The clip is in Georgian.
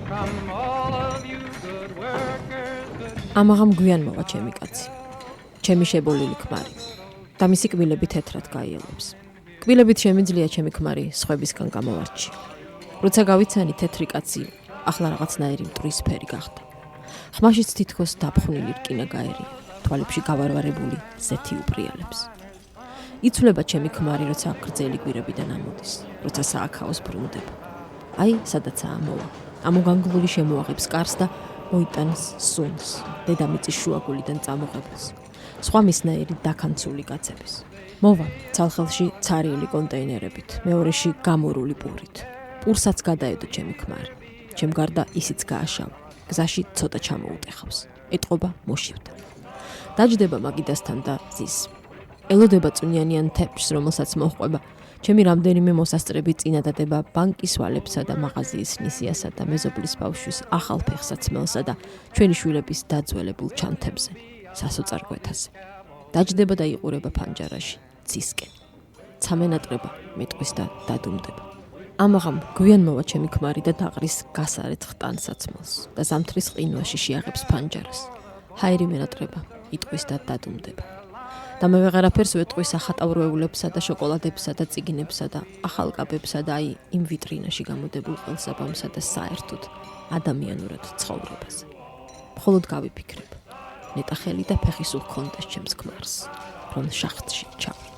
Come all of you good workers, good ამაღამ გვიან მოვა ჩემი კაცი. ჩემი შებოლილი ქმარი. და მისი კბილები თეთრად გაიელებს. კბილებით შემიძლია ჩემი ქმარი სხვებისგან გამოვარჩი. როცა გავიცანი თეთრი კაცი, ახლა რაღაცნაირი მტვრისფერი გახდა. ხმაშიც თითქოს დაფხვნილი რკინა გაერია, თვალებში გავარვარებული ზეთი უპრიალებს. იცვლება ჩემი ქმარი, როცა გრძელი გვირებიდან ამოდის, როცა სააქაოს ბრუნდება. აი, სადაცაა მოვა. ამოგანგლული შემოაღებს კარს და მოიტანს სუნს, დედამიწის შუაგულიდან წამოღებულს. სხვა მისნაირი დაქანცული კაცების. მოვა ცალხელში ცარიელი კონტეინერებით, მეორეში გამორული პურით. პურსაც გადაედო ჩემი ქმარი. ჩემ გარდა ისიც გააშავა. გზაში ცოტა ჩამოუტეხავს. ეტყობა მოშივდა. დაჯდება მაგიდასთან და ზის. ელოდება წვნიანიან თეფშს, რომელსაც მოჰყვება. ჩემი რამდენიმე მოსასწრები წინადადება ბანკის ვალებსა და მაღაზიის ნისიასა და მეზობლის ბავშვის ახალ ფეხსაცმელსა და ჩვენი შვილების დაძველებულ ჩანთებზე, სასოწარკვეთაზე. დაჯდება და იყურება ფანჯარაში, ცისკენ. ცამენატრება, მეტყვის და დადუმდება. ამაღამ გვიან მოვა ჩემი ქმარი და დაყრის გასარეცხ ტანსაცმელს და ზამთრის ყინვაში შეაღებს ფანჯარას. ჰაერი მენატრება, იტყვის და დადუმდება. და მე ვეღარაფერს ვეტყვის ახატავრეულებსა და შოკოლადებსა და წიგნებსა და ახალ კაბებსა და აი იმ ვიტრინაში გამოდებულ ყელსაბამსა და საერთოდ ადამიანურად ცხოვრებაზე. მხოლოდ გავიფიქრებ. ნეტა ხელი და ფეხი სულ ჰქონდეს ჩემს ქმარს, რომ შახტში ჩავ.